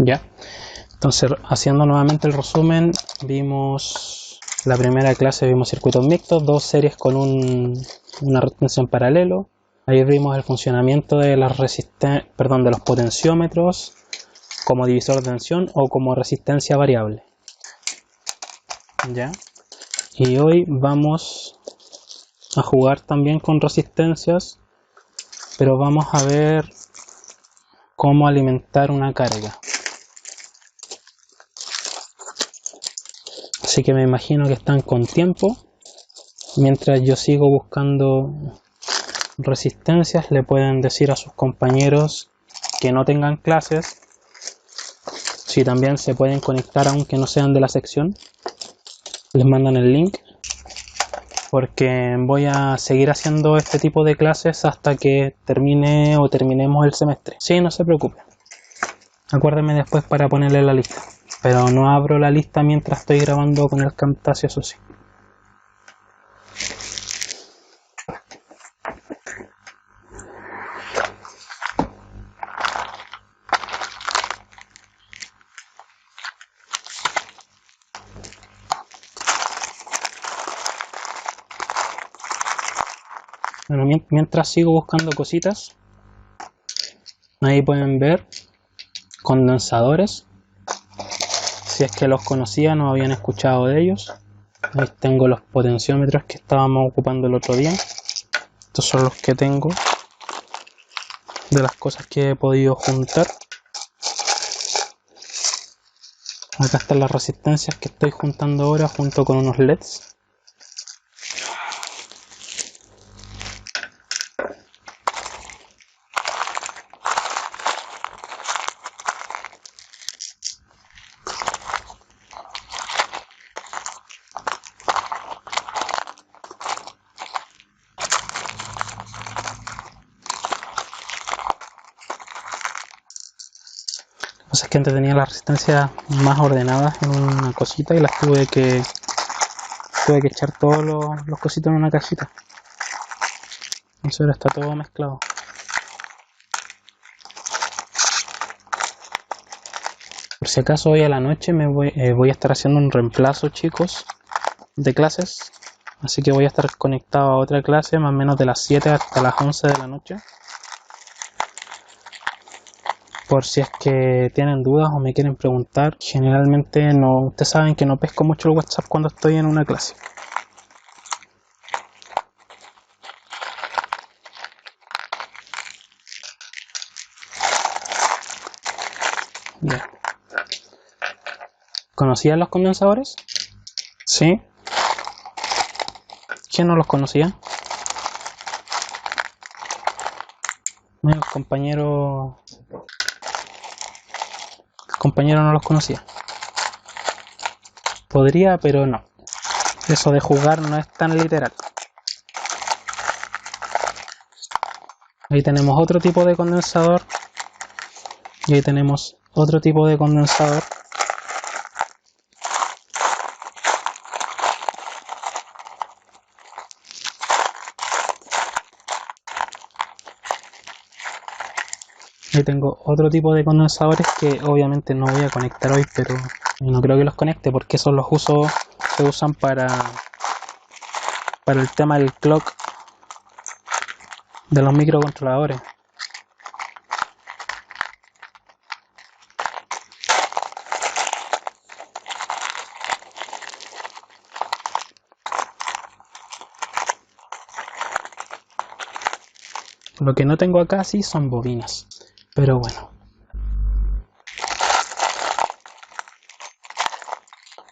Ya, entonces haciendo nuevamente el resumen, vimos la primera clase, vimos circuitos mixtos, dos series con una retención paralelo. Ahí vimos el funcionamiento de las de los potenciómetros como divisor de tensión o como resistencia variable. Ya. Y hoy vamos a jugar también con resistencias, pero vamos a ver cómo alimentar una carga. Así que me imagino que están con tiempo. Mientras yo sigo buscando resistencias, le pueden decir a sus compañeros que no tengan clases si también se pueden conectar aunque no sean de la sección. Les mandan el link, porque voy a seguir haciendo este tipo de clases hasta que termine o terminemos el semestre. Sí, no se preocupen. Acuérdenme después para ponerle la lista, pero no abro la lista mientras estoy grabando con el Camtasia, eso sí. Bueno, mientras sigo buscando cositas, ahí pueden ver condensadores. Si es que los conocían o habían escuchado de ellos. Ahí tengo los potenciómetros que estábamos ocupando el otro día. Estos son los que tengo de las cosas que he podido juntar. Acá están las resistencias que estoy juntando ahora junto con unos LEDs. Es que antes tenía las resistencias más ordenadas en una cosita y las tuve que echar todos los cositos en una cajita. Entonces ahora está todo mezclado. Por si acaso hoy a la noche voy a estar haciendo un reemplazo, chicos, de clases. Así que voy a estar conectado a otra clase más o menos de las 7 hasta las 11 de la noche. Por si es que tienen dudas o me quieren preguntar. Generalmente no, ustedes saben que no pesco mucho el WhatsApp cuando estoy en una clase. Ya. ¿Conocían los condensadores? ¿Sí? ¿Quién no los conocía? El compañero no los conocía. Podría, pero no. Eso de jugar no es tan literal. Ahí tenemos otro tipo de condensador. Y ahí tenemos otro tipo de condensador. Ahí tengo otro tipo de condensadores que obviamente no voy a conectar hoy, pero no creo que los conecte porque esos se usan para el tema del clock de los microcontroladores. Lo que no tengo acá sí son bobinas, pero bueno.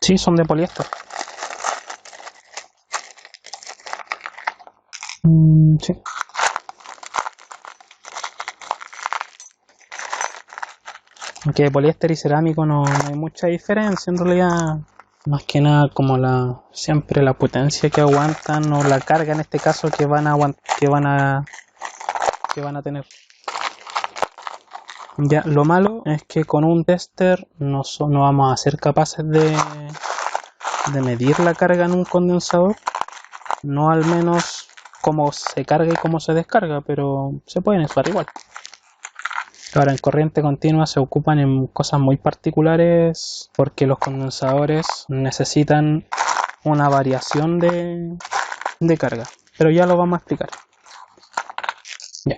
Sí, son de poliéster. Sí. Aunque de poliéster y cerámico no hay mucha diferencia en realidad. Más que nada como siempre la potencia que aguantan o la carga en este caso que van a tener. Ya, lo malo es que con un tester no vamos a ser capaces de medir la carga en un condensador. No al menos cómo se carga y cómo se descarga, pero se pueden usar igual. Ahora, en corriente continua se ocupan en cosas muy particulares porque los condensadores necesitan una variación de carga, pero ya lo vamos a explicar. Ya.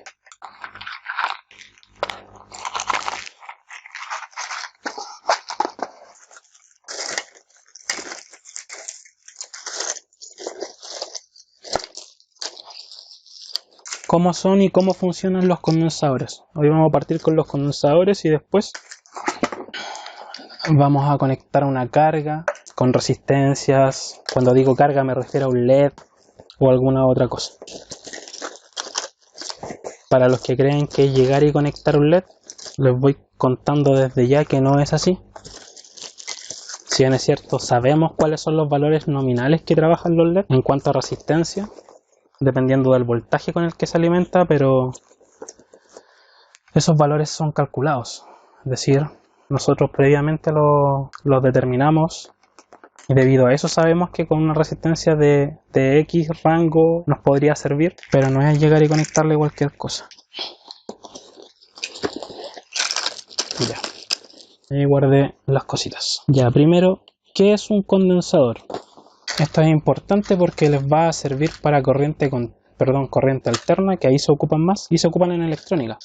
¿Cómo son y cómo funcionan los condensadores? Hoy vamos a partir con los condensadores y después vamos a conectar una carga con resistencias. Cuando digo carga me refiero a un LED o alguna otra cosa. Para los que creen que es llegar y conectar un LED, les voy contando desde ya que no es así. Si bien es cierto, sabemos cuáles son los valores nominales que trabajan los LED en cuanto a resistencia, dependiendo del voltaje con el que se alimenta, pero esos valores son calculados. Es decir, nosotros previamente los determinamos y debido a eso sabemos que con una resistencia de X rango nos podría servir, pero no es llegar y conectarle cualquier cosa. Ya, ahí guardé las cositas. Ya, primero, ¿qué es un condensador? Esto es importante porque les va a servir para corriente alterna, que ahí se ocupan más y se ocupan en electrónica.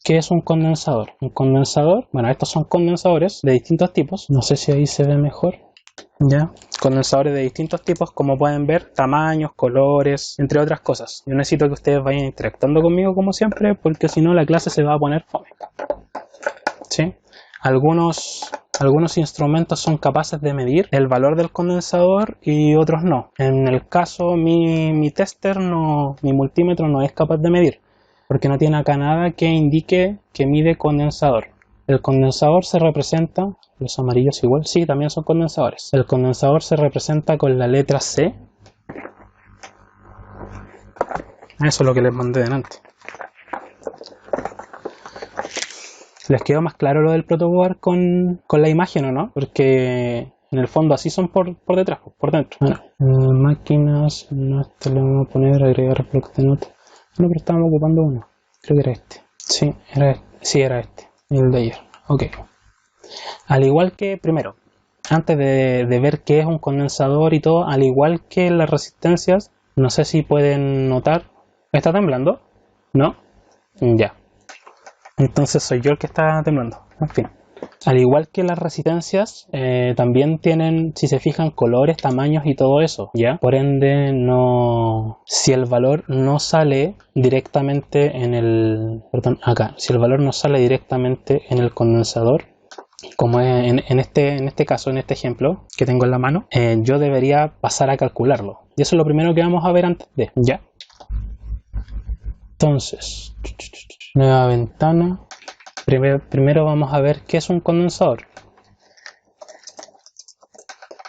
¿Qué es un condensador? Un condensador, bueno, estos son condensadores de distintos tipos. No sé si ahí se ve mejor. Ya, condensadores de distintos tipos, como pueden ver, tamaños, colores, entre otras cosas. Yo necesito que ustedes vayan interactuando conmigo como siempre, porque si no la clase se va a poner fome. ¿Sí? Algunos instrumentos son capaces de medir el valor del condensador y otros no. En el caso, mi tester, mi multímetro no es capaz de medir, porque no tiene acá nada que indique que mide condensador. El condensador se representa, los amarillos igual, sí, también son condensadores. El condensador se representa con la letra C. Eso es lo que les mandé delante. ¿Les quedó más claro lo del protoboard con la imagen o no? Porque en el fondo así son por detrás, por dentro. Bueno, máquinas, no, esto le vamos a poner agregar block de nota. No, pero estábamos ocupando uno. Creo que era este. Sí, era este. El de ayer. Ok. Al igual que, primero, antes de ver qué es un condensador y todo, al igual que las resistencias, no sé si pueden notar. ¿Está temblando? ¿No? Ya. Entonces soy yo el que está temblando. En fin. Al igual que las resistencias, también tienen, si se fijan, colores, tamaños y todo eso, ¿ya? Por ende, si el valor no sale directamente si el valor no sale directamente en el condensador, como es en este caso, en este ejemplo que tengo en la mano, yo debería pasar a calcularlo. Y eso es lo primero que vamos a ver antes de, ¿ya? Entonces, nueva ventana. Primero vamos a ver qué es un condensador.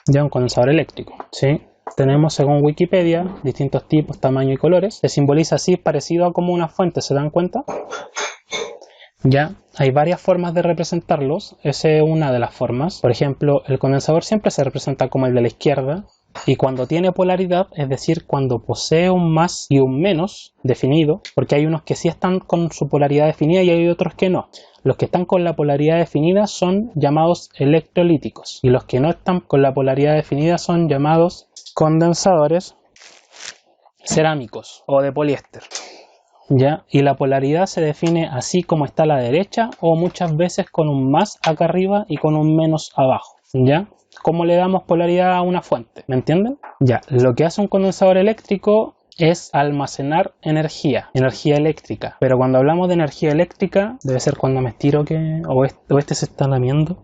Ya, un condensador eléctrico, ¿sí? Tenemos, según Wikipedia, distintos tipos, tamaños y colores. Se simboliza así, parecido a como una fuente, ¿se dan cuenta? Ya, hay varias formas de representarlos. Esa es una de las formas. Por ejemplo, el condensador siempre se representa como el de la izquierda. Y cuando tiene polaridad, es decir, cuando posee un más y un menos definido, porque hay unos que sí están con su polaridad definida y hay otros que no. Los que están con la polaridad definida son llamados electrolíticos y los que no están con la polaridad definida son llamados condensadores cerámicos o de poliéster. ¿Ya? Y la polaridad se define así como está a la derecha o muchas veces con un más acá arriba y con un menos abajo. ¿Ya? ¿Cómo le damos polaridad a una fuente? ¿Me entienden? Ya, lo que hace un condensador eléctrico es almacenar energía eléctrica. Pero cuando hablamos de energía eléctrica, debe ser cuando me estiro o este se está lamiendo.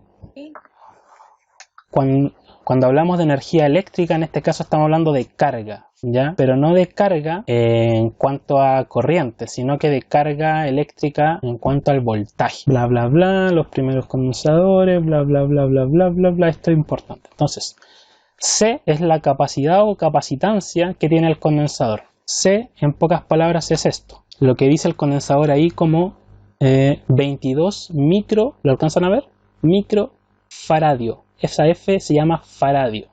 Cuando hablamos de energía eléctrica, en este caso estamos hablando de carga, ¿ya? Pero no de carga en cuanto a corriente, sino que de carga eléctrica en cuanto al voltaje. Bla, bla, bla, los primeros condensadores, bla, bla, bla, bla, bla, bla, bla. Esto es importante. Entonces, C es la capacidad o capacitancia que tiene el condensador. C, en pocas palabras, es esto. Lo que dice el condensador ahí como 22 micro, ¿lo alcanzan a ver? Microfaradio. Esa F se llama faradio.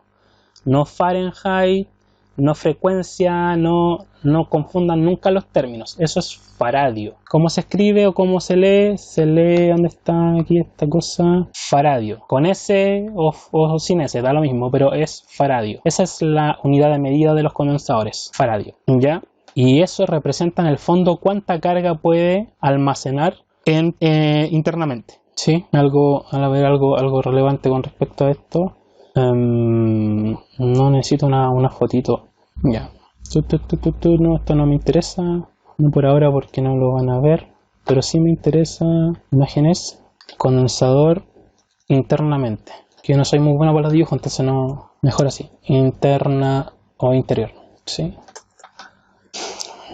No Fahrenheit, no frecuencia, no confundan nunca los términos. Eso es faradio. ¿Cómo se escribe o cómo se lee? Se lee, ¿dónde está aquí esta cosa? Faradio. Con S o sin S, da lo mismo, pero es faradio. Esa es la unidad de medida de los condensadores, faradio. ¿Ya? Y eso representa en el fondo cuánta carga puede almacenar internamente. ¿Sí? Algo relevante con respecto a esto. No necesito una fotito. Ya. No, esto no me interesa. No por ahora porque no lo van a ver. Pero sí me interesa imágenes. Condensador internamente. Que yo no soy muy bueno para los dibujos, entonces no. Mejor así. Interna o interior. ¿Sí?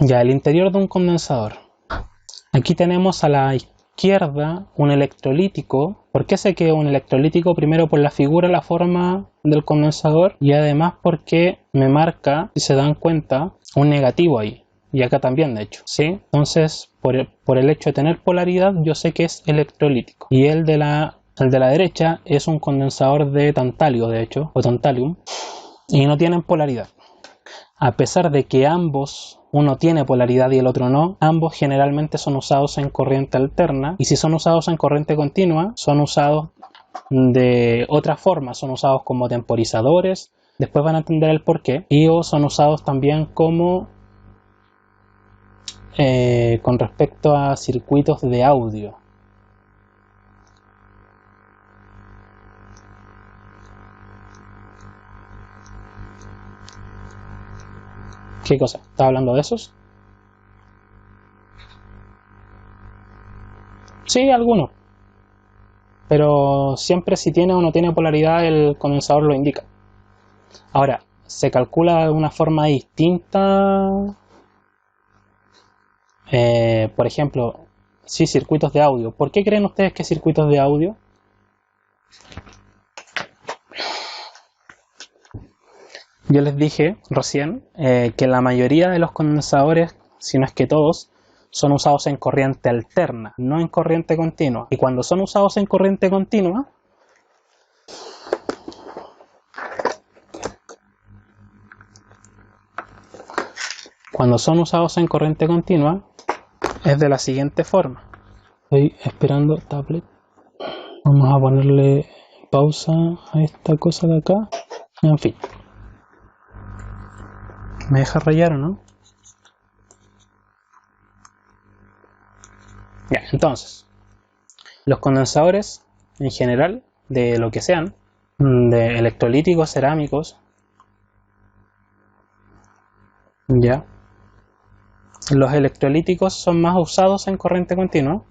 Ya, el interior de un condensador. Aquí tenemos a la izquierda un electrolítico. ¿Por qué sé que es un electrolítico? Primero por la figura, la forma del condensador, y además porque me marca, si se dan cuenta, un negativo ahí. Y acá también, de hecho. ¿Sí? Entonces, por el hecho de tener polaridad, yo sé que es electrolítico. Y el de la derecha es un condensador de tantalio, de hecho, o tantalium, y no tienen polaridad. A pesar de que ambos, uno tiene polaridad y el otro no, ambos generalmente son usados en corriente alterna, y si son usados en corriente continua, son usados de otra forma, son usados como temporizadores, después van a entender el porqué, y o son usados también como con respecto a circuitos de audio. ¿Qué cosa? ¿Estás hablando de esos? Sí, algunos. Pero siempre si tiene o no tiene polaridad el condensador lo indica. Ahora, se calcula de una forma distinta. Por ejemplo, sí, circuitos de audio. ¿Por qué creen ustedes que circuitos de audio? Yo les dije recién que la mayoría de los condensadores, si no es que todos, son usados en corriente alterna, no en corriente continua. Y cuando son usados en corriente continua, es de la siguiente forma. Estoy esperando tablet. Vamos a ponerle pausa a esta cosa de acá. En fin. ¿Me deja rayar o no? Ya, entonces, los condensadores en general, de lo que sean, de electrolíticos, cerámicos, ya, los electrolíticos son más usados en corriente continua.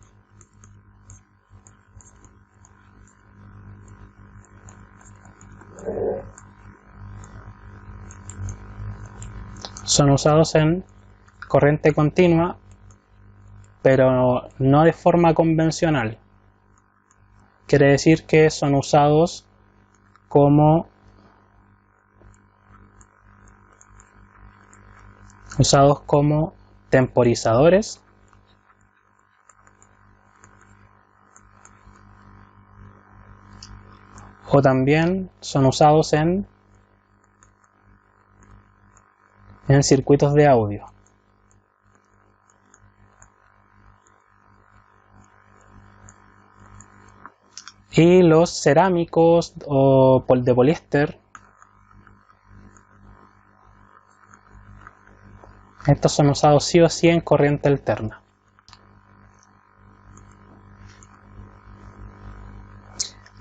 Son usados en corriente continua, pero no de forma convencional. Quiere decir que son usados como temporizadores o también son usados en circuitos de audio. Y los cerámicos o de poliéster, estos son usados sí o sí en corriente alterna.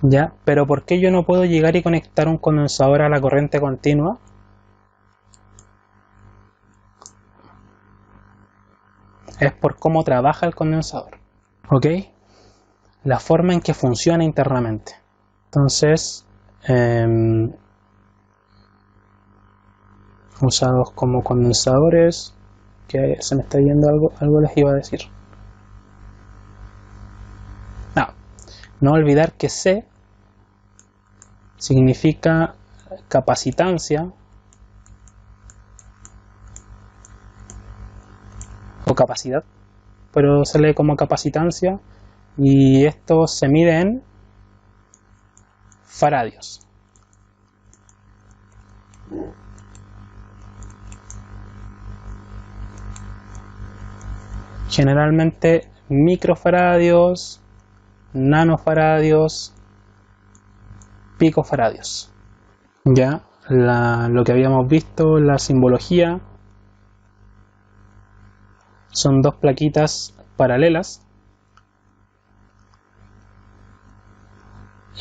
Ya, pero ¿por qué yo no puedo llegar y conectar un condensador a la corriente continua? Es por cómo trabaja el condensador. ¿Ok? La forma en que funciona internamente. Entonces, usados como condensadores, que se me está yendo algo les iba a decir. No olvidar que C significa capacitancia o capacidad, pero se lee como capacitancia, y esto se mide en faradios. generalmente microfaradios, nanofaradios, picofaradios. Ya lo que habíamos visto, la simbología, son dos plaquitas paralelas,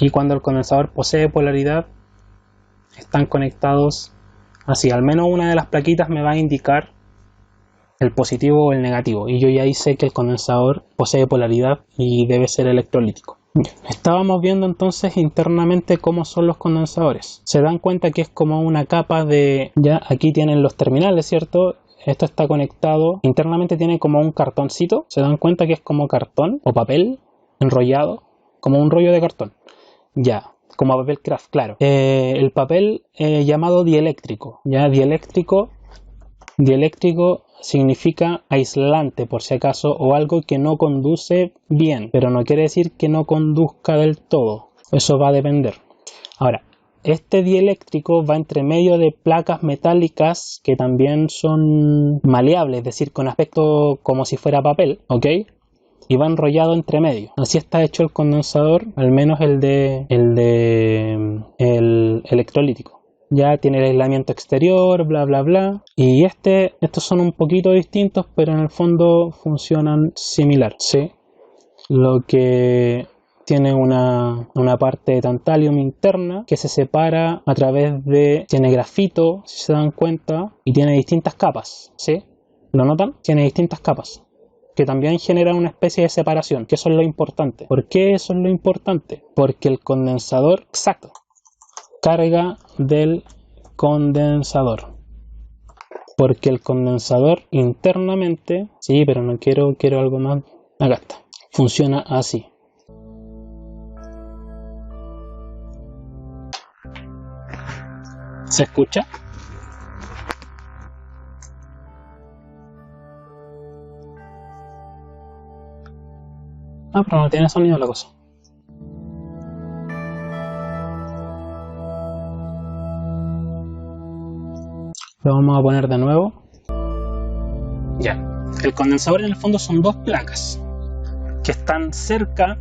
y cuando el condensador posee polaridad están conectados así. Al menos una de las plaquitas me va a indicar el positivo o el negativo, y yo ya ahí sé que el condensador posee polaridad y debe ser electrolítico. Estábamos viendo entonces internamente cómo son los condensadores. Se dan cuenta que es como una capa de... Ya aquí tienen los terminales, ¿cierto? Esto está conectado. Internamente tiene como un cartoncito. Se dan cuenta que es como cartón o papel enrollado, como un rollo de cartón. Ya, como papel craft, claro. El papel llamado dieléctrico. Ya, dieléctrico significa aislante, por si acaso, o algo que no conduce bien, pero no quiere decir que no conduzca del todo. Eso va a depender. Ahora, este dieléctrico va entre medio de placas metálicas que también son maleables, es decir, con aspecto como si fuera papel, ¿ok? Y va enrollado entre medio. Así está hecho el condensador, al menos el electrolítico. Ya tiene el aislamiento exterior, bla bla bla. Y estos son un poquito distintos, pero en el fondo funcionan similar, ¿sí? Lo que tiene una parte de tantalium interna que se separa a través de... Tiene grafito, si se dan cuenta, y tiene distintas capas, ¿sí? ¿Lo notan? Tiene distintas capas, que también generan una especie de separación, que eso es lo importante. ¿Por qué eso es lo importante? Porque el condensador, exacto, carga del condensador. Porque el condensador internamente, sí, pero no quiero algo más, acá está, funciona así. ¿Se escucha? Ah, pero no tiene sonido la cosa. Lo vamos a poner de nuevo. Ya. El condensador en el fondo son dos placas que están cerca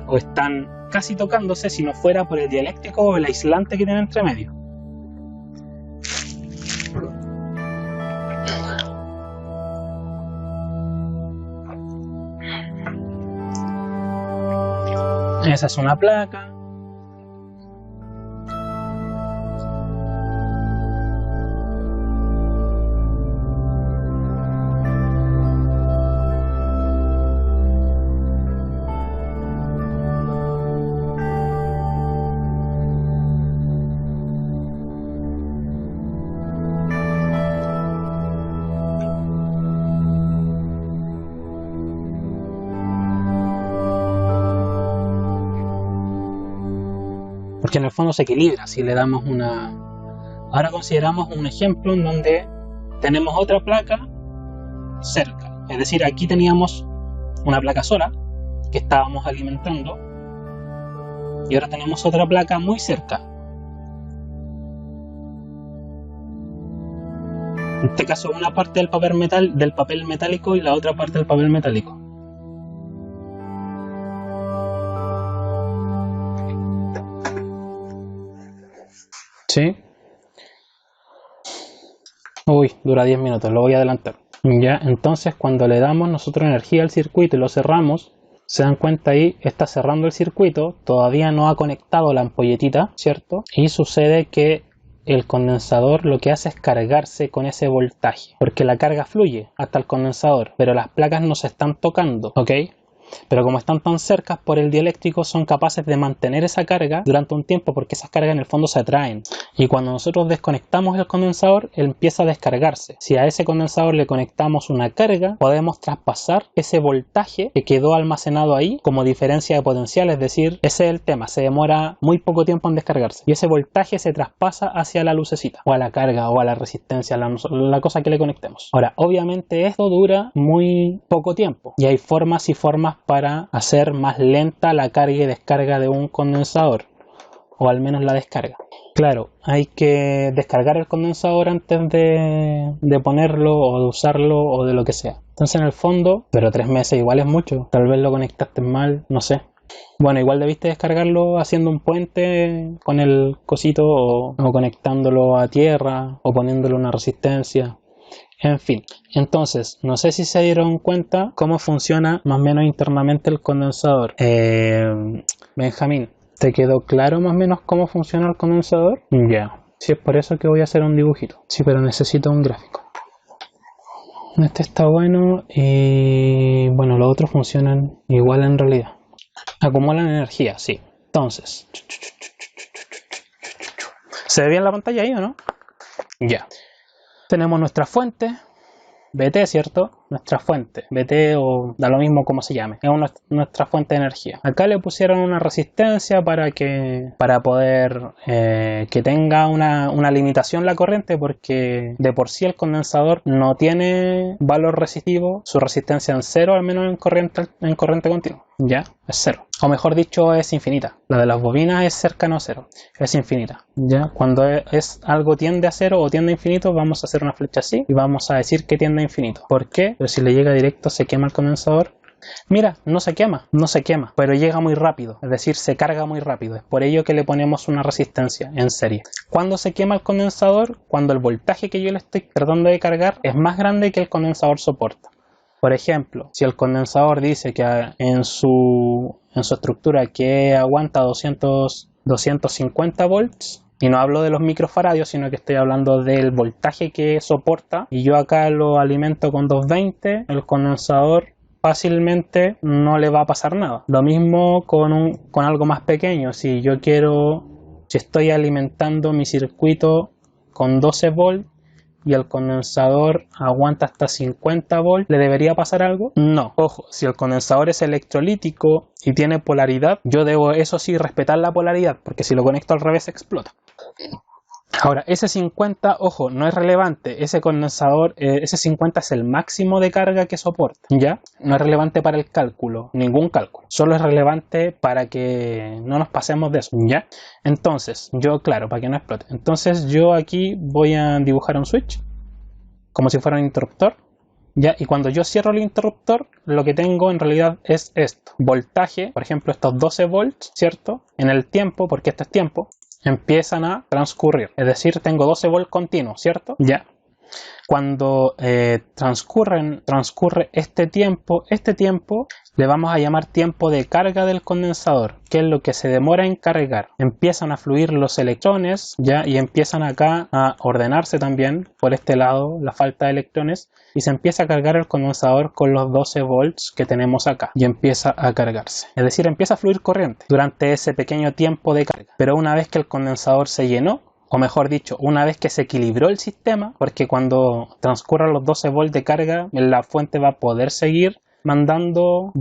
o están casi tocándose, si no fuera por el dieléctrico o el aislante que tiene entre medio. Esa es una placa. Porque en el fondo se equilibra si le damos una... Ahora consideramos un ejemplo en donde tenemos otra placa cerca. Es decir, aquí teníamos una placa sola que estábamos alimentando y ahora tenemos otra placa muy cerca. En este caso, una parte del papel metálico y la otra parte del papel metálico. ¿Sí? Uy, dura 10 minutos, lo voy a adelantar. Ya, entonces cuando le damos nosotros energía al circuito y lo cerramos, se dan cuenta ahí, está cerrando el circuito, todavía no ha conectado la ampolletita, ¿cierto? Y sucede que el condensador lo que hace es cargarse con ese voltaje, porque la carga fluye hasta el condensador, pero las placas no se están tocando, ¿ok? Pero como están tan cercas por el dieléctrico, son capaces de mantener esa carga durante un tiempo, porque esas cargas en el fondo se atraen. Y cuando nosotros desconectamos el condensador, él empieza a descargarse. Si a ese condensador le conectamos una carga, podemos traspasar ese voltaje que quedó almacenado ahí como diferencia de potencial, es decir, ese es el tema, se demora muy poco tiempo en descargarse. Y ese voltaje se traspasa hacia la lucecita, o a la carga, o a la resistencia, la cosa que le conectemos. Ahora, obviamente esto dura muy poco tiempo, y hay formas y formas para hacer más lenta la carga y descarga de un condensador, o al menos la descarga. Claro, hay que descargar el condensador antes de ponerlo o de usarlo o de lo que sea. Entonces en el fondo, pero 3 meses igual es mucho, tal vez lo conectaste mal, no sé. Bueno, igual debiste descargarlo haciendo un puente con el cosito o conectándolo a tierra o poniéndole una resistencia. En fin, entonces, no sé si se dieron cuenta cómo funciona más o menos internamente el condensador. Benjamín, ¿te quedó claro más o menos cómo funciona el condensador? Ya, sí, es por eso que voy a hacer un dibujito. Sí, pero necesito un gráfico. Este está bueno y bueno, los otros funcionan igual en realidad. Acumulan energía, sí. Entonces, ¿se ve bien la pantalla ahí o no? Ya. Tenemos nuestra fuente, BT, ¿cierto? Nuestra fuente, BT o da lo mismo como se llame, es nuestra fuente de energía. Acá le pusieron una resistencia para poder que tenga una limitación la corriente, porque de por sí el condensador no tiene valor resistivo, su resistencia en cero, al menos en corriente continua, ya, es cero. O mejor dicho, es infinita. La de las bobinas es cercano a cero, es infinita. Ya, cuando algo tiende a cero o tiende a infinito, vamos a hacer una flecha así y vamos a decir que tiende a infinito. ¿Por qué? Pero si le llega directo, se quema el condensador. Mira, no se quema, pero llega muy rápido, es decir, se carga muy rápido. Es por ello que le ponemos una resistencia en serie. ¿Cuándo se quema el condensador? Cuando el voltaje que yo le estoy tratando de cargar es más grande que el condensador soporta. Por ejemplo, si el condensador dice que en su estructura que aguanta 250 volts, y no hablo de los microfaradios, sino que estoy hablando del voltaje que soporta, y yo acá lo alimento con 220, el condensador fácilmente no le va a pasar nada. Lo mismo con algo más pequeño. Si estoy alimentando mi circuito con 12 volts, y el condensador aguanta hasta 50 volts, ¿le debería pasar algo? No. Ojo, si el condensador es electrolítico y tiene polaridad, yo debo, eso sí, respetar la polaridad, porque si lo conecto al revés explota. Ahora, ese 50, ojo, no es relevante. Ese condensador, ese 50 es el máximo de carga que soporta, ¿ya? No es relevante para el cálculo, ningún cálculo. Solo es relevante para que no nos pasemos de eso, ¿ya? Entonces, claro, para que no explote. Entonces, yo aquí voy a dibujar un switch, como si fuera un interruptor, ¿ya? Y cuando yo cierro el interruptor, lo que tengo en realidad es esto. Voltaje, por ejemplo, estos 12 volts, ¿cierto? En el tiempo, porque esto es tiempo, empiezan a transcurrir, es decir, tengo 12 volts continuos, ¿cierto? Ya. Cuando transcurre este tiempo le vamos a llamar tiempo de carga del condensador, que es lo que se demora en cargar. Empiezan a fluir los electrones, ya, y empiezan acá a ordenarse también por este lado la falta de electrones, y se empieza a cargar el condensador con los 12 volts que tenemos acá, y empieza a cargarse. Es decir, empieza a fluir corriente durante ese pequeño tiempo de carga. Pero una vez que el condensador se llenó, o mejor dicho, una vez que se equilibró el sistema, porque cuando transcurran los 12 volts de carga, la fuente va a poder seguir mandando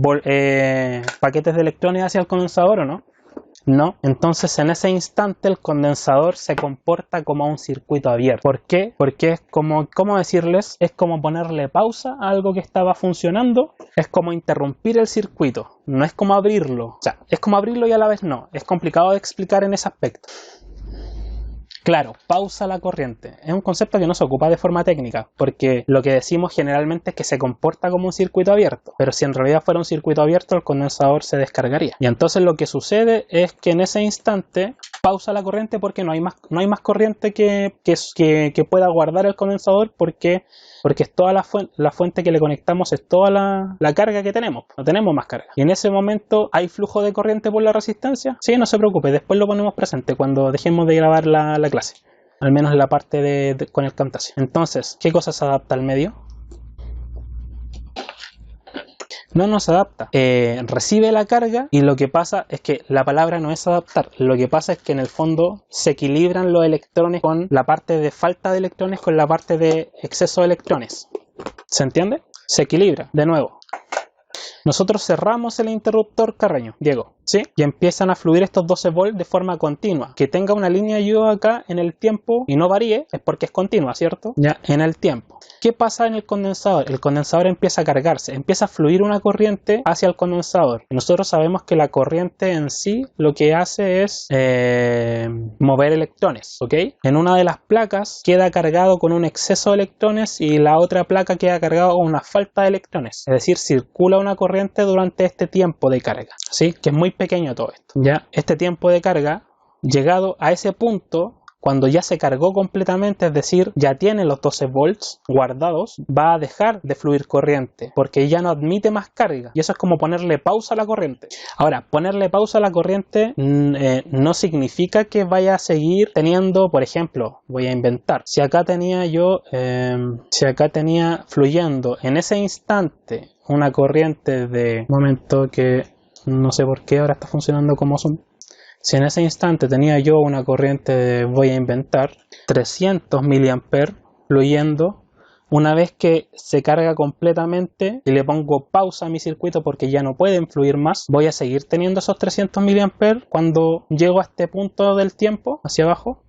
paquetes de electrones hacia el condensador, ¿o no? No, entonces en ese instante el condensador se comporta como un circuito abierto. ¿Por qué? Porque es como, ¿cómo decirles? Es como ponerle pausa a algo que estaba funcionando, es como interrumpir el circuito, no es como abrirlo. O sea, es como abrirlo y a la vez no, es complicado de explicar en ese aspecto. Claro, pausa la corriente. Es un concepto que no se ocupa de forma técnica, porque lo que decimos generalmente es que se comporta como un circuito abierto, pero si en realidad fuera un circuito abierto, el condensador se descargaría. Y entonces lo que sucede es que en ese instante pausa la corriente porque no hay más corriente que pueda guardar el condensador, porque es toda la fuente que le conectamos, es toda la carga que tenemos, no tenemos más carga. Y en ese momento, ¿hay flujo de corriente por la resistencia? Sí, no se preocupe, después lo ponemos presente cuando dejemos de grabar la clase, al menos en la parte con el Camtasia. Entonces, ¿qué cosa se adapta al medio? No se adapta, recibe la carga, y lo que pasa es que la palabra no es adaptar, lo que pasa es que en el fondo se equilibran los electrones con la parte de falta de electrones con la parte de exceso de electrones. ¿Se entiende? Se equilibra, de nuevo. Nosotros cerramos el interruptor Carreño, Diego. ¿sí? Y empiezan a fluir estos 12 volts de forma continua. Que tenga una línea yo acá en el tiempo y no varíe, es porque es continua, ¿cierto? Ya, en el tiempo. ¿Qué pasa en el condensador? El condensador empieza a cargarse, empieza a fluir una corriente hacia el condensador. Y nosotros sabemos que la corriente en sí lo que hace es mover electrones, ¿ok? En una de las placas queda cargado con un exceso de electrones y la otra placa queda cargada con una falta de electrones. Es decir, circula una corriente durante este tiempo de carga, ¿sí? Que es muy pequeño todo esto. Ya, este tiempo de carga, llegado a ese punto, cuando ya se cargó completamente, es decir, ya tiene los 12 volts guardados, va a dejar de fluir corriente porque ya no admite más carga. Y eso es como ponerle pausa a la corriente. Ahora, ponerle pausa a la corriente no significa que vaya a seguir teniendo, por ejemplo, voy a inventar. Si acá tenía fluyendo en ese instante una corriente de... momento que no sé por qué ahora está funcionando como Zoom. Si en ese instante tenía yo una corriente de, voy a inventar, 300 mA fluyendo, una vez que se carga completamente y le pongo pausa a mi circuito porque ya no pueden fluir más, voy a seguir teniendo esos 300 mA cuando llego a este punto del tiempo, hacia abajo.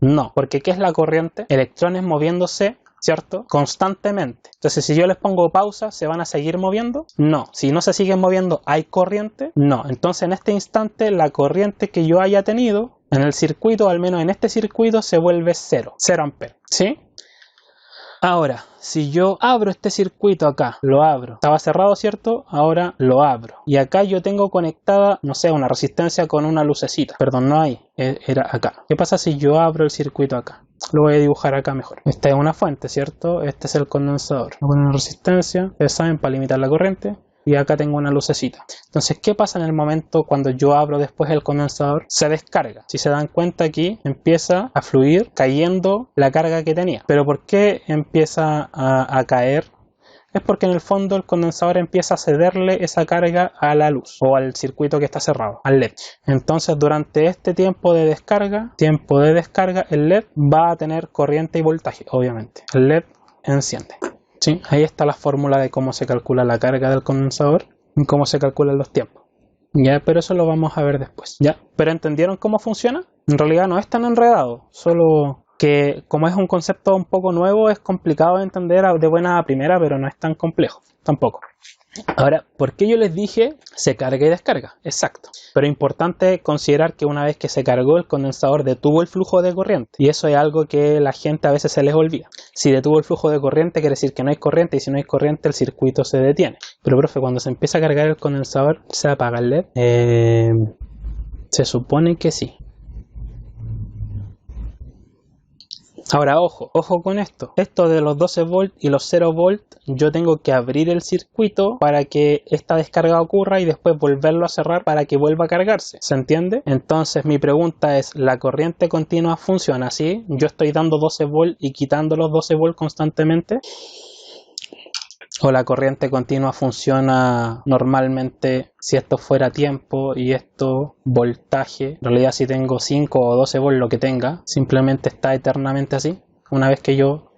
No, porque ¿qué es la corriente? Electrones moviéndose, ¿cierto? Constantemente. Entonces, si yo les pongo pausa, ¿se van a seguir moviendo? No. Si no se siguen moviendo, ¿hay corriente? No. Entonces, en este instante, la corriente que yo haya tenido en el circuito, al menos en este circuito, se vuelve 0 amperes, ¿sí? Ahora, si yo abro este circuito acá, lo abro, estaba cerrado, ¿cierto? Ahora lo abro. Y acá yo tengo conectada, no sé, una resistencia con una lucecita. Perdón, no hay, era acá. ¿Qué pasa si yo abro el circuito acá? Lo voy a dibujar acá mejor. Esta es una fuente, ¿cierto? Este es el condensador. Voy a poner una resistencia, ustedes saben, para limitar la corriente. Y acá tengo una lucecita. Entonces, ¿qué pasa en el momento cuando yo abro después el condensador? Se descarga. Si se dan cuenta, aquí empieza a fluir cayendo la carga que tenía. ¿Pero por qué empieza a caer? Es porque en el fondo el condensador empieza a cederle esa carga a la luz o al circuito que está cerrado, al LED. Entonces, durante este tiempo de descarga, el LED va a tener corriente y voltaje, obviamente. El LED enciende. Sí, ahí está la fórmula de cómo se calcula la carga del condensador y cómo se calculan los tiempos. Ya, pero eso lo vamos a ver después. Ya, pero ¿entendieron cómo funciona? En realidad no es tan enredado, solo que como es un concepto un poco nuevo, es complicado de entender de buena a primera, pero no es tan complejo, tampoco. Ahora, ¿por qué yo les dije se carga y descarga? Exacto. Pero es importante considerar que una vez que se cargó, el condensador detuvo el flujo de corriente. Y eso es algo que la gente a veces se les olvida. Si detuvo el flujo de corriente, quiere decir que no hay corriente. Y si no hay corriente, el circuito se detiene. Pero, profe, cuando se empieza a cargar el condensador, ¿se apaga el LED? Se supone que sí. Ahora, ojo con esto. Esto de los 12 volts y los 0 volts, yo tengo que abrir el circuito para que esta descarga ocurra y después volverlo a cerrar para que vuelva a cargarse. ¿Se entiende? Entonces, mi pregunta es, ¿la corriente continua funciona así? ¿Yo estoy dando 12 volts y quitando los 12 volts constantemente? ¿O la corriente continua funciona normalmente si esto fuera tiempo y esto voltaje? En realidad si tengo 5 o 12 volts, lo que tenga, simplemente está eternamente así. Una vez que yo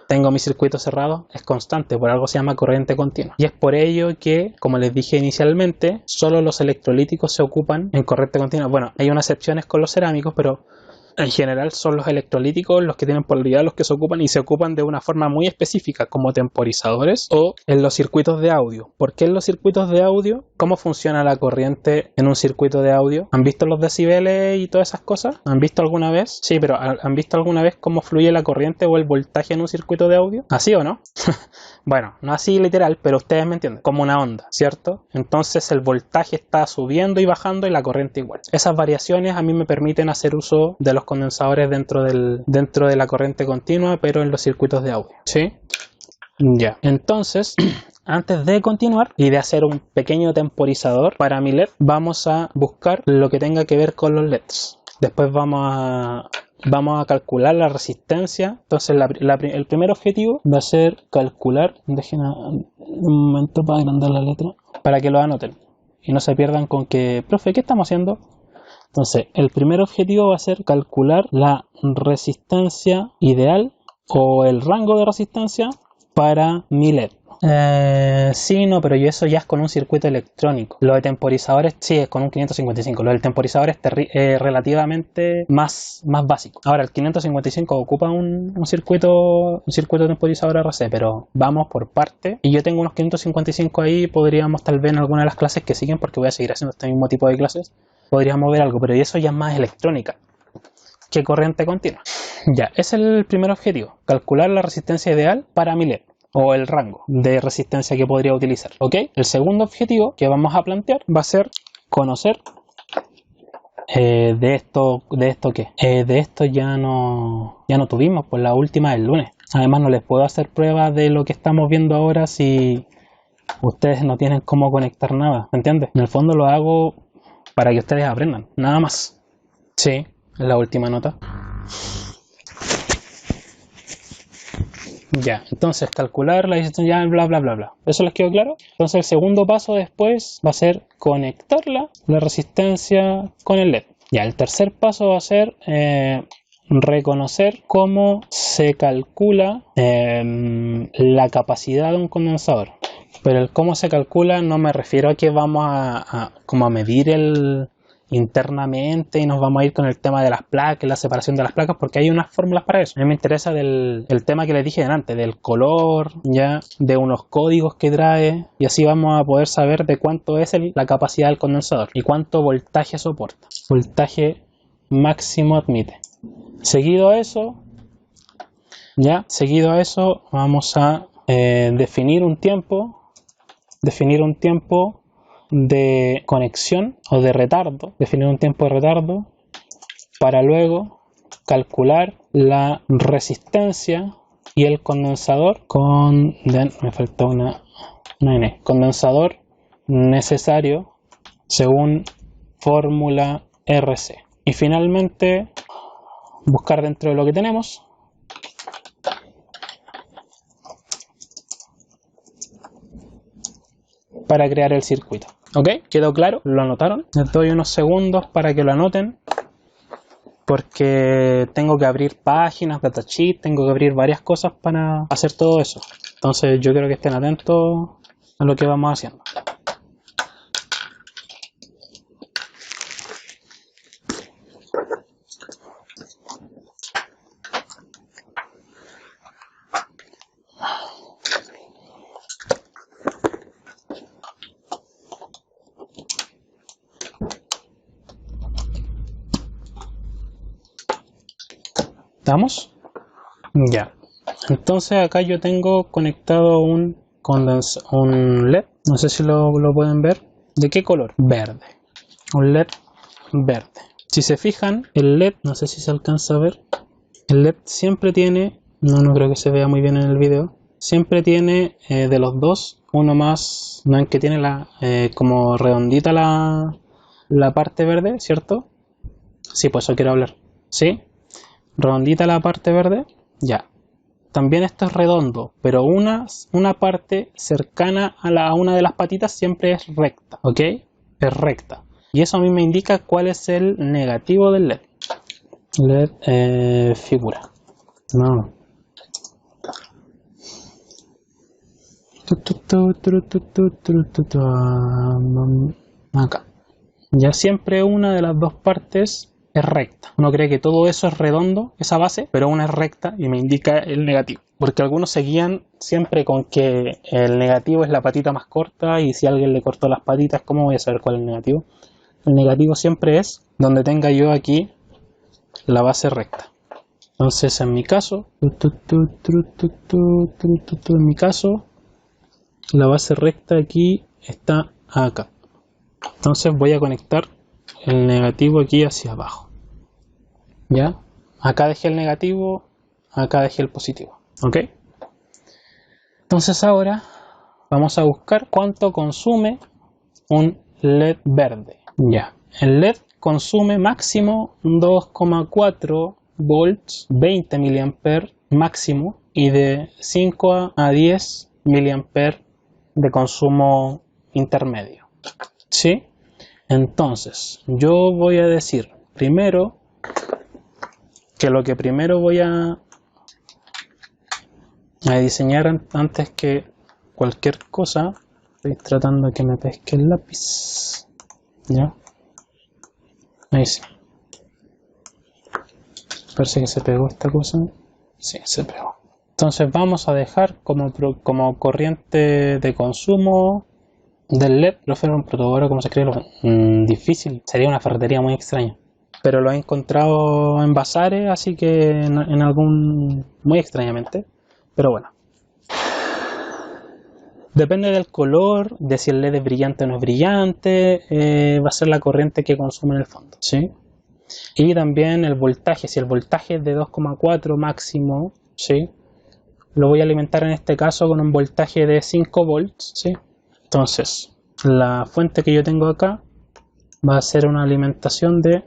tengo mi circuito cerrado, es constante, por algo se llama corriente continua. Y es por ello que, como les dije inicialmente, solo los electrolíticos se ocupan en corriente continua. Bueno, hay unas excepciones con los cerámicos, pero en general son los electrolíticos los que tienen polaridad, los que se ocupan y se ocupan de una forma muy específica como temporizadores o en los circuitos de audio. ¿Por qué en los circuitos de audio? ¿Cómo funciona la corriente en un circuito de audio? ¿Han visto los decibeles y todas esas cosas? ¿Han visto alguna vez? Sí, pero ¿han visto alguna vez cómo fluye la corriente o el voltaje en un circuito de audio? ¿Así o no? Bueno, no así literal, pero ustedes me entienden, como una onda, ¿cierto? Entonces el voltaje está subiendo y bajando y la corriente igual. Esas variaciones a mí me permiten hacer uso de los condensadores dentro de la corriente continua, pero en los circuitos de audio, ¿sí? Ya, entonces, antes de continuar y de hacer un pequeño temporizador para mi LED, vamos a buscar lo que tenga que ver con los LEDs. Después vamos a calcular la resistencia. Entonces el primer objetivo va a ser calcular, dejen un momento para agrandar la letra, para que lo anoten y no se pierdan con que, profe, ¿qué estamos haciendo? Entonces el primer objetivo va a ser calcular la resistencia ideal o el rango de resistencia para mi LED. Sí, no, pero eso ya es con un circuito electrónico. Lo de temporizadores, sí, es con un 555. Lo del temporizador es relativamente más básico. Ahora, el 555 ocupa un circuito temporizador RC, pero vamos por parte. Y yo tengo unos 555 ahí, podríamos tal vez en alguna de las clases que siguen, porque voy a seguir haciendo este mismo tipo de clases, podríamos ver algo, pero eso ya es más electrónica que corriente continua. Ya, ese es el primer objetivo, calcular la resistencia ideal para mi LED o el rango de resistencia que podría utilizar, ¿ok? El segundo objetivo que vamos a plantear va a ser conocer de esto ¿qué? De esto ya no tuvimos, pues la última del lunes. Además no les puedo hacer pruebas de lo que estamos viendo ahora si ustedes no tienen cómo conectar nada, ¿me entiendes? En el fondo lo hago para que ustedes aprendan, nada más. Sí, es la última nota. Ya, entonces calcular la distancia, ya bla bla bla bla. ¿Eso les quedó claro? Entonces el segundo paso después va a ser conectarla, la resistencia con el LED. Ya, el tercer paso va a ser reconocer cómo se calcula la capacidad de un condensador. Pero el cómo se calcula no me refiero a que vamos como a medir internamente y nos vamos a ir con el tema de las placas, la separación de las placas, porque hay unas fórmulas para eso. A mí me interesa el tema que les dije antes, del color, ya, de unos códigos que trae, y así vamos a poder saber de cuánto es la capacidad del condensador y cuánto voltaje soporta, voltaje máximo admite. Seguido a eso vamos a definir un tiempo de conexión o de retardo, definir un tiempo de retardo para luego calcular la resistencia y el condensador me faltó una N, condensador necesario según fórmula RC. Y finalmente buscar dentro de lo que tenemos para crear el circuito. ¿Ok? ¿Quedó claro? ¿Lo anotaron? Les doy unos segundos para que lo anoten, porque tengo que abrir páginas, datasheet, tengo que abrir varias cosas para hacer todo eso. Entonces yo quiero que estén atentos a lo que vamos haciendo. ¿Estamos? Ya. Entonces acá yo tengo conectado un LED. No sé si lo pueden ver. ¿De qué color? Verde. Un LED verde. Si se fijan, el LED, no sé si se alcanza a ver, el LED siempre tiene, no creo que se vea muy bien en el video, siempre tiene de los dos, uno más, no en que tiene como redondita la parte verde, ¿cierto? Sí, pues eso quiero hablar. ¿Sí? Redondita la parte verde, ya. También esto es redondo, pero una parte cercana a una de las patitas siempre es recta, ¿ok? Es recta. Y eso a mí me indica cuál es el negativo del LED. LED figura. No. Acá. Ya siempre una de las dos partes es recta. Uno cree que todo eso es redondo, esa base, pero una es recta y me indica el negativo. Porque algunos se guían siempre con que el negativo es la patita más corta, y si alguien le cortó las patitas, ¿cómo voy a saber cuál es el negativo? El negativo siempre es donde tenga yo aquí la base recta. Entonces en mi caso, la base recta aquí está acá. Entonces voy a conectar el negativo aquí hacia abajo. ¿Ya? Acá dejé el negativo, acá dejé el positivo. ¿Ok? Entonces ahora vamos a buscar cuánto consume un LED verde. Ya. El LED consume máximo 2,4 volts, 20 mA máximo, y de 5 a 10 mA de consumo intermedio. ¿Sí? Entonces, yo voy a decir primero que lo que primero voy a diseñar antes que cualquier cosa. Estoy tratando de que me pesque el lápiz. Ya. Ahí sí. Parece que se pegó esta cosa. Sí, se pegó. Entonces vamos a dejar como corriente de consumo del LED. Prefiero un protoboro, como se escribe, difícil. Sería una ferretería muy extraña. Pero lo he encontrado en bazares, así que en algún... muy extrañamente. Pero bueno. Depende del color, de si el LED es brillante o no es brillante, va a ser la corriente que consume en el fondo, ¿sí? Y también el voltaje, si el voltaje es de 2,4 máximo, ¿sí? Lo voy a alimentar en este caso con un voltaje de 5 volts, ¿sí? Entonces, la fuente que yo tengo acá va a ser una alimentación de...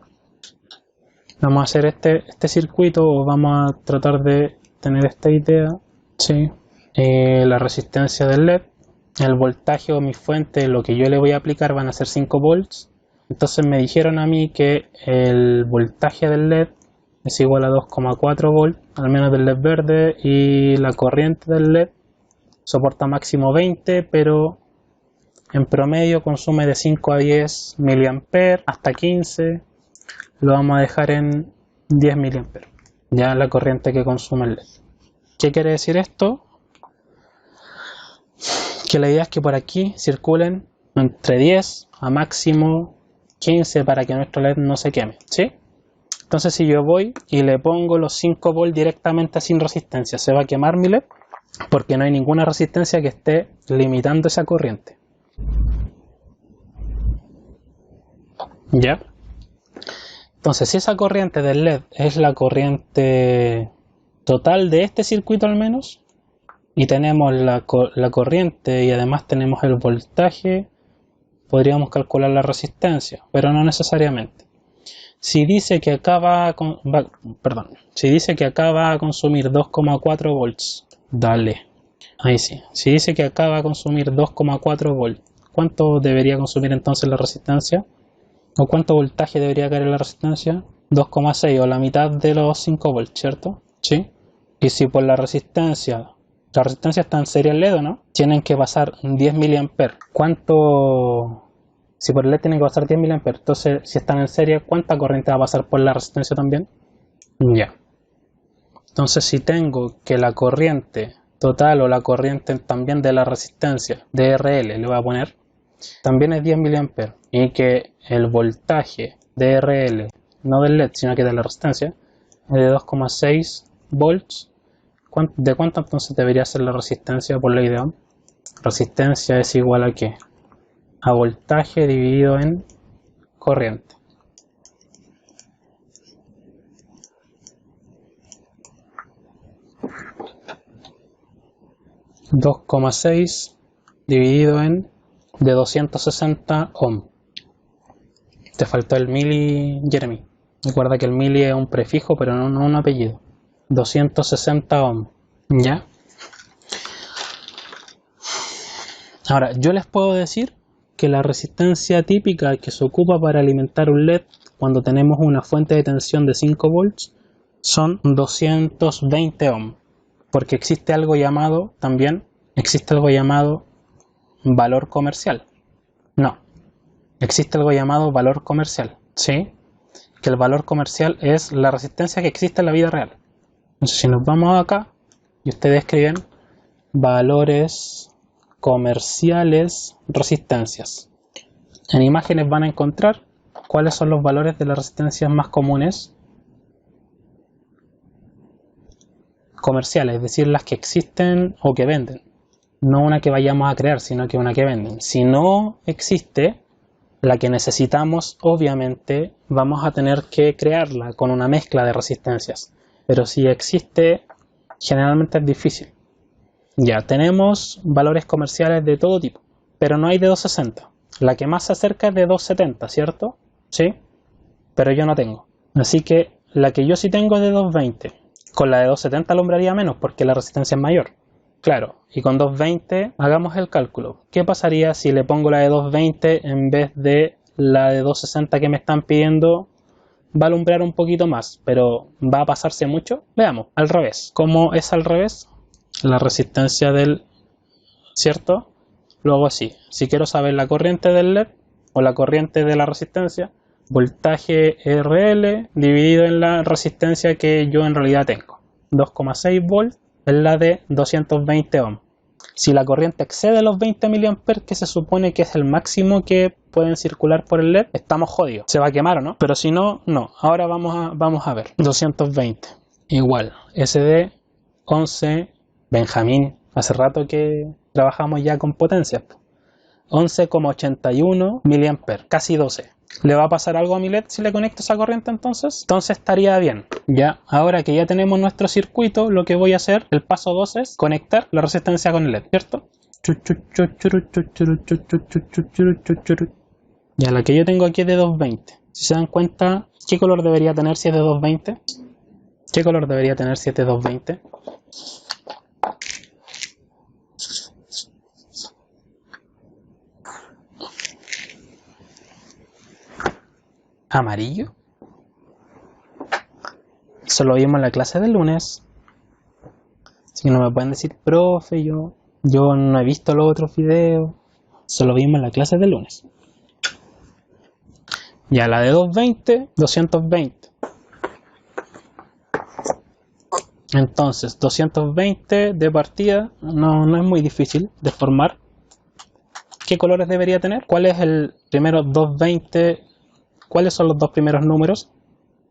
Vamos a hacer este circuito, o vamos a tratar de tener esta idea, ¿sí? La resistencia del LED. El voltaje o mi fuente, lo que yo le voy a aplicar van a ser 5 volts. Entonces me dijeron a mí que el voltaje del LED es igual a 2,4 volts, al menos del LED verde, y la corriente del LED soporta máximo 20, pero en promedio consume de 5 a 10 mA hasta 15. Lo vamos a dejar en 10 mA, ya la corriente que consume el LED. ¿Qué quiere decir esto? Que la idea es que por aquí circulen entre 10 a máximo 15 para que nuestro LED no se queme, ¿sí? Entonces si yo voy y le pongo los 5 volts directamente sin resistencia, ¿se va a quemar mi LED? Porque no hay ninguna resistencia que esté limitando esa corriente. ¿Ya? Entonces si esa corriente del LED es la corriente total de este circuito al menos, y tenemos la corriente y además tenemos el voltaje, podríamos calcular la resistencia, pero no necesariamente. Si dice que acá va a consumir 2,4 volts, dale, ahí sí. Si dice que acá va a consumir 2,4 volts, ¿cuánto debería consumir entonces la resistencia? ¿O cuánto voltaje debería caer en la resistencia? 2,6 o la mitad de los 5 volts, ¿cierto? Sí. Y si por la resistencia está en serie al LED, ¿no? Tienen que pasar 10 mA. ¿Cuánto? Si por el LED tienen que pasar 10 mA, entonces si están en serie, ¿cuánta corriente va a pasar por la resistencia también? Ya. Entonces si tengo que la corriente total o la corriente también de la resistencia, DRL, le voy a poner, también es 10 mA, y que el voltaje DRL, no del LED, sino que de la resistencia, es de 2,6 volts, ¿de cuánto entonces debería ser la resistencia por ley de Ohm? Resistencia es igual a ¿qué? A voltaje dividido en corriente. $2,6 dividido en de 260 ohm. Te faltó el mili, Jeremy. Recuerda que el mili es un prefijo, pero no un apellido. 260 ohm. ¿Ya? Ahora, yo les puedo decir que la resistencia típica que se ocupa para alimentar un LED cuando tenemos una fuente de tensión de 5 volts son 220 ohm. Porque existe algo llamado valor comercial. No, existe algo llamado valor comercial, ¿sí? Que el valor comercial es la resistencia que existe en la vida real. Entonces si nos vamos acá y ustedes escriben valores comerciales resistencias, en imágenes van a encontrar cuáles son los valores de las resistencias más comunes comerciales, es decir, las que existen o que venden, no una que vayamos a crear, sino que una que venden. Si no existe la que necesitamos, obviamente vamos a tener que crearla con una mezcla de resistencias, pero si existe, generalmente es difícil. Ya tenemos valores comerciales de todo tipo, pero no hay de 260. La que más se acerca es de 270, ¿cierto? Sí, pero yo no tengo. Así que la que yo sí tengo es de 220. Con la de 270 alumbraría menos porque la resistencia es mayor. Claro, y con 220 hagamos el cálculo. ¿Qué pasaría si le pongo la de 220 en vez de la de 260 que me están pidiendo? Va a alumbrar un poquito más, pero ¿va a pasarse mucho? Veamos, al revés. ¿Cómo es al revés? La resistencia del ¿cierto? Luego así, si quiero saber la corriente del LED o la corriente de la resistencia, voltaje RL dividido en la resistencia que yo en realidad tengo. 2,6 volts es la de 220 ohms. Si la corriente excede los 20 mA, que se supone que es el máximo que pueden circular por el LED, estamos jodidos. Se va a quemar, ¿o no? Pero si no, no. Ahora vamos a ver. 220 igual SD 11 Benjamín. Hace rato que trabajamos ya con potencias. 11,81 mA, casi 12. ¿Le va a pasar algo a mi LED si le conecto esa corriente entonces? Entonces estaría bien. Ya, ahora que ya tenemos nuestro circuito, lo que voy a hacer, el paso 2 es conectar la resistencia con el LED, ¿cierto? Ya, la que yo tengo aquí es de 220. Si se dan cuenta, ¿qué color debería tener si es de 220? ¿Qué color debería tener si es de 220? ¿Amarillo? Eso lo vimos en la clase del lunes. Así que no me pueden decir, profe, yo no he visto los otros videos. Eso lo vimos en la clase del lunes. Ya la de 220, 220. Entonces, 220 de partida no es muy difícil de formar. ¿Qué colores debería tener? ¿Cuál es el primero 220? ¿Cuáles son los dos primeros números?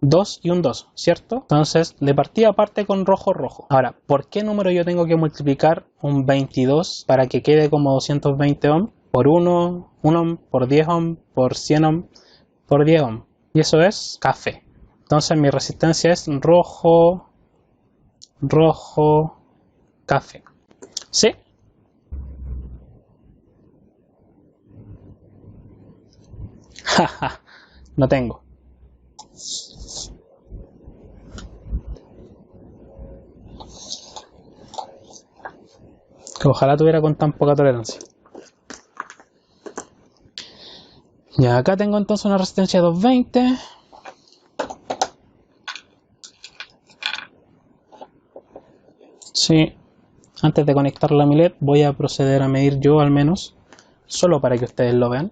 2 y un 2, ¿cierto? Entonces, de partida parte con rojo, rojo. Ahora, ¿por qué número yo tengo que multiplicar un 22 para que quede como 220 ohms? Por 1 ohm, por 10 ohm, por 100 ohm, por 10 ohm. Y eso es café. Entonces, mi resistencia es rojo, rojo, café. ¿Sí? Jaja, no tengo. Que ojalá tuviera con tan poca tolerancia. Ya acá tengo entonces una resistencia de 220. Sí, antes de conectarla a mi LED voy a proceder a medir yo al menos, solo para que ustedes lo vean.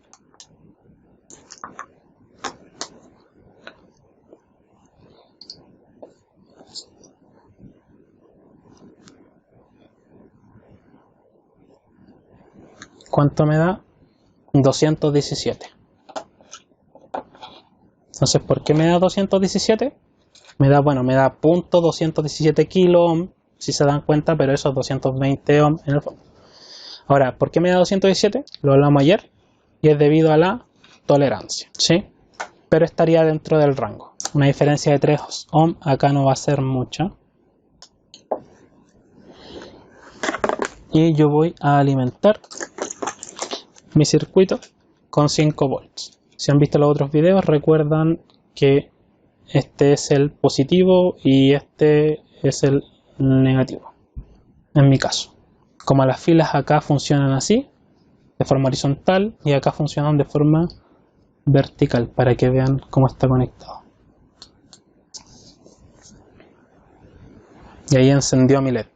¿Cuánto me da? 217. Entonces, ¿por qué me da 217? Me da punto 217 kilo ohm, si se dan cuenta, pero eso es 220 ohm en el fondo. Ahora, ¿por qué me da 217? Lo hablamos ayer, y es debido a la tolerancia, ¿sí? Pero estaría dentro del rango. Una diferencia de 3 ohm acá no va a ser mucha. Y yo voy a alimentar mi circuito con 5 volts. Si han visto los otros videos, recuerdan que este es el positivo y este es el negativo. En mi caso, como las filas acá funcionan así, de forma horizontal, y acá funcionan de forma vertical, para que vean cómo está conectado. Y ahí encendió mi LED.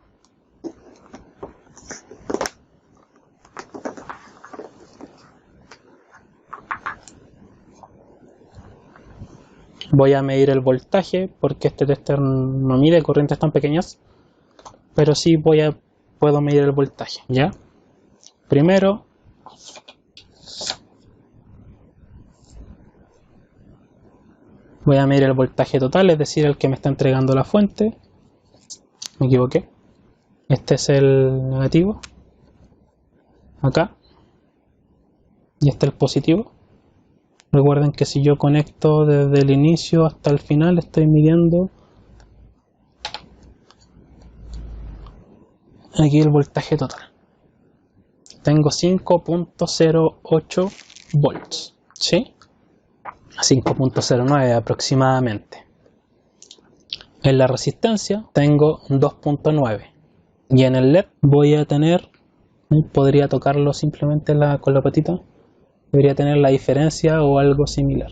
Voy a medir el voltaje porque este tester no mide corrientes tan pequeñas, pero sí puedo medir el voltaje, ¿ya? Primero voy a medir el voltaje total, es decir, el que me está entregando la fuente. Me equivoqué. Este es el negativo, acá, y este es el positivo. Recuerden que si yo conecto desde el inicio hasta el final, estoy midiendo aquí el voltaje total. Tengo 5.08 volts, ¿sí? A 5.09 aproximadamente. En la resistencia tengo 2.9 y en el LED voy a tener, podría tocarlo simplemente con la patita, debería tener la diferencia o algo similar.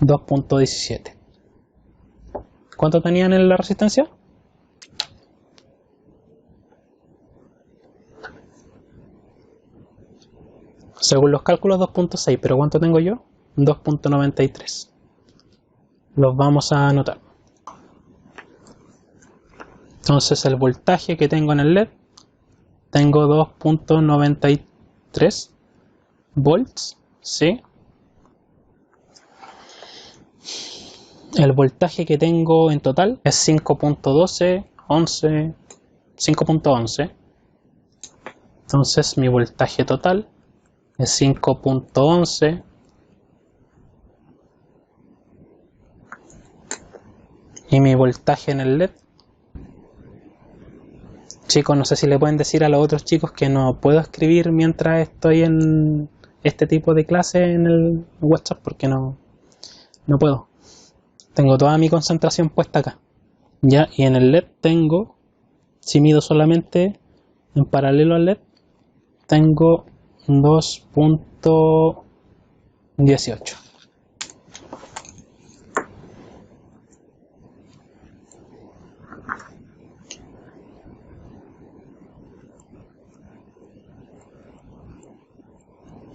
2.17. ¿Cuánto tenían en la resistencia? Según los cálculos 2.6, pero ¿cuánto tengo yo? 2.93. Los vamos a anotar. Entonces el voltaje que tengo en el LED, tengo 2.93 volts, ¿sí? El voltaje que tengo en total es 5.12, 11, 5.11. Entonces mi voltaje total es 5.11 y mi voltaje en el LED. Chicos, no sé si le pueden decir a los otros chicos que no puedo escribir mientras estoy en este tipo de clase en el WhatsApp porque no puedo. Tengo toda mi concentración puesta acá. Ya, y en el LED tengo, si mido solamente en paralelo al LED, tengo 2.18.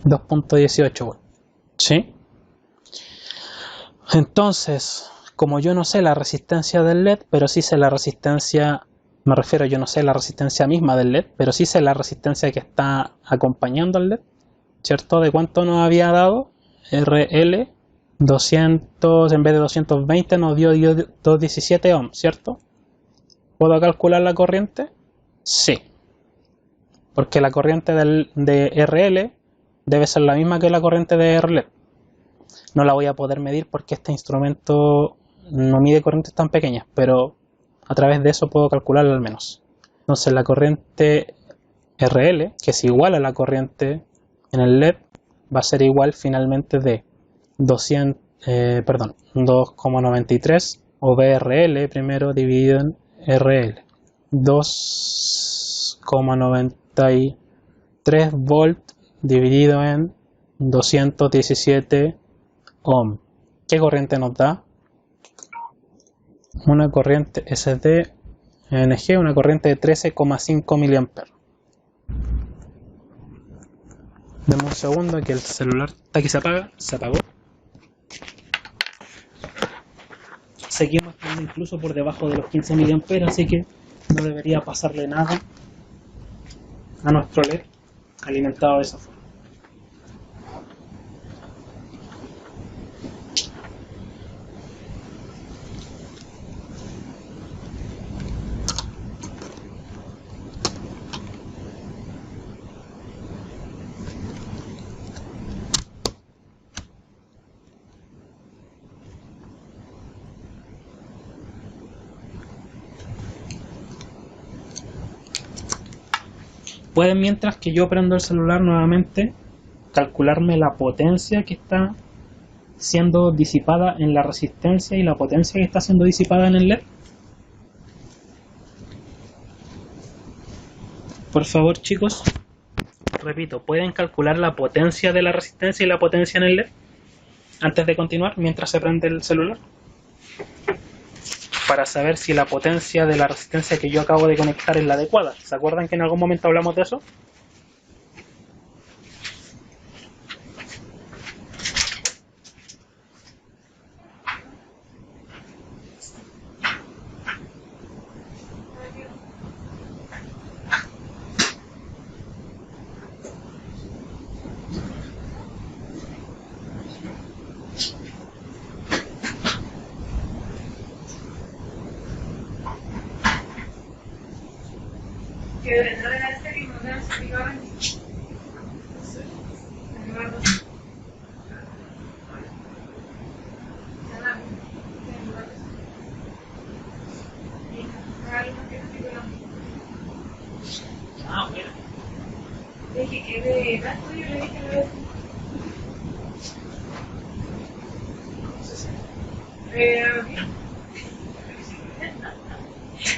$2.18, ¿sí? Entonces, como yo no sé la resistencia del LED, pero sí sé la resistencia, me refiero, yo no sé la resistencia misma del LED, pero sí sé la resistencia que está acompañando al LED, ¿cierto? ¿De cuánto nos había dado? RL 200, en vez de 220 nos dio 217 ohms, ¿cierto? ¿Puedo calcular la corriente? Sí, porque la corriente de RL debe ser la misma que la corriente de RL. No la voy a poder medir porque este instrumento no mide corrientes tan pequeñas, pero a través de eso puedo calcularla al menos. Entonces la corriente RL, que es igual a la corriente en el LED, va a ser igual finalmente de 2,93 o VRL primero dividido en RL. 2,93 volt dividido en 217 ohm. ¿Qué corriente nos da? Una corriente SDNG, una corriente de 13,5 mA. Deme un segundo que el celular está aquí, se apaga, se apagó. Seguimos estando incluso por debajo de los 15 mA, así que no debería pasarle nada a nuestro LED alimentado de esa forma. Pueden, mientras que yo prendo el celular nuevamente, calcularme la potencia que está siendo disipada en la resistencia y la potencia que está siendo disipada en el LED. Por favor, chicos, repito, ¿pueden calcular la potencia de la resistencia y la potencia en el LED antes de continuar mientras se prende el celular? Para saber si la potencia de la resistencia que yo acabo de conectar es la adecuada. ¿Se acuerdan que en algún momento hablamos de eso?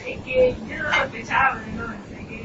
Es que yo no sospechaba, ¿no? Sé que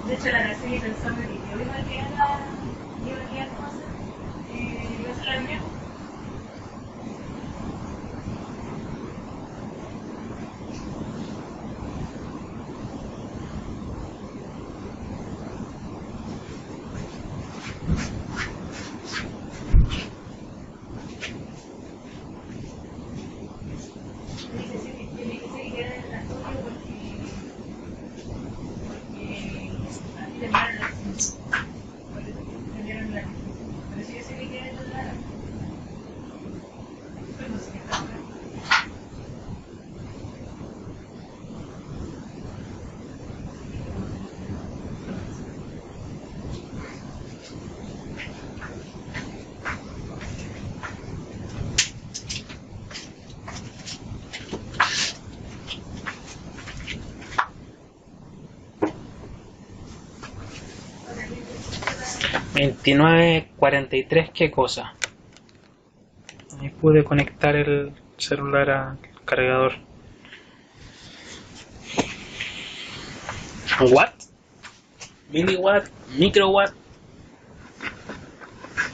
De hecho, la Araceli pensando que yo iba a quedar, ¿cómo se llama? Iba a hacer la reunión. 29:43, ¿qué cosa? Ahí pude conectar el celular al cargador. ¿Watt? ¿Miliwatt? ¿Microwatt?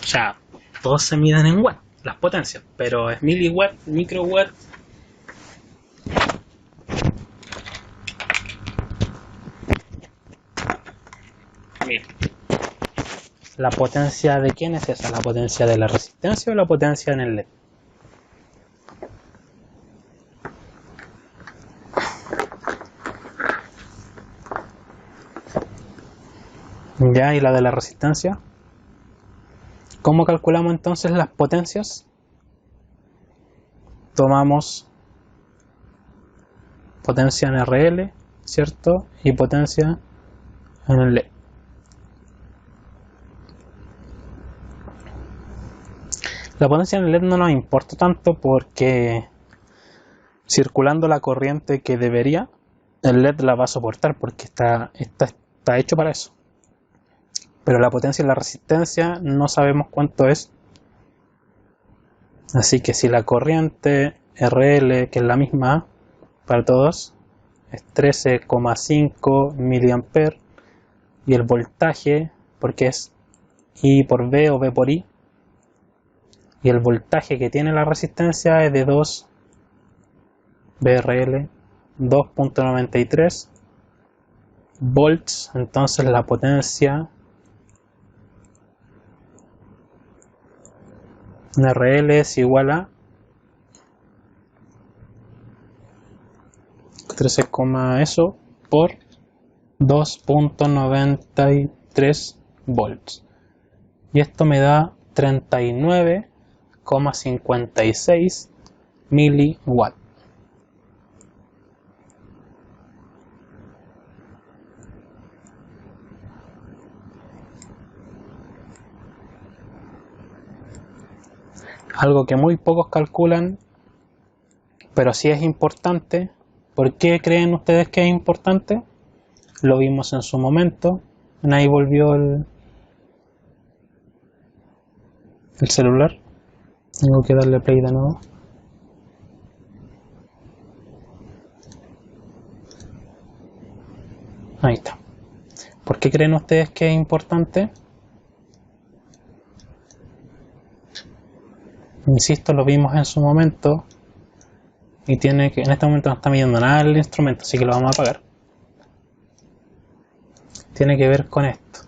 O sea, todos se miden en watt, las potencias, pero es miliwatt, microwatt. Mira. ¿La potencia de quién es esa? ¿La potencia de la resistencia o la potencia en el LED? Ya, ¿y la de la resistencia? ¿Cómo calculamos entonces las potencias? Tomamos potencia en RL, ¿cierto? Y potencia en el LED. La potencia en el LED no nos importa tanto porque circulando la corriente que debería, el LED la va a soportar porque está hecho para eso. Pero la potencia en la resistencia no sabemos cuánto es. Así que si la corriente RL, que es la misma para todos, es 13,5 mA y el voltaje, porque es I por V o V por I, y el voltaje que tiene la resistencia es de 2 VRL 2.93 volts, entonces la potencia en RL es igual a 13, eso por 2.93 volts, y esto me da 39,56 miliwatts. Algo que muy pocos calculan, pero sí es importante. ¿Por qué creen ustedes que es importante? Lo vimos en su momento. Ahí volvió el celular. Tengo que darle play de nuevo. Ahí está. ¿Por qué creen ustedes que es importante? Insisto, lo vimos en su momento. Y tiene que, en este momento no está midiendo nada el instrumento, así que lo vamos a apagar. Tiene que ver con esto.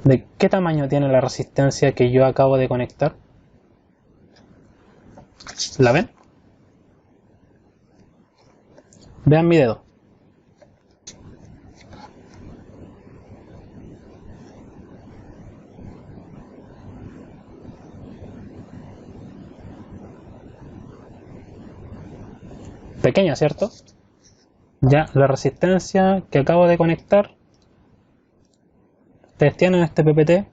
¿De qué tamaño tiene la resistencia que yo acabo de conectar? ¿La ven? Vean mi dedo. Pequeña, ¿cierto? Ya, la resistencia que acabo de conectar. ¿Ustedes tienen este PPT?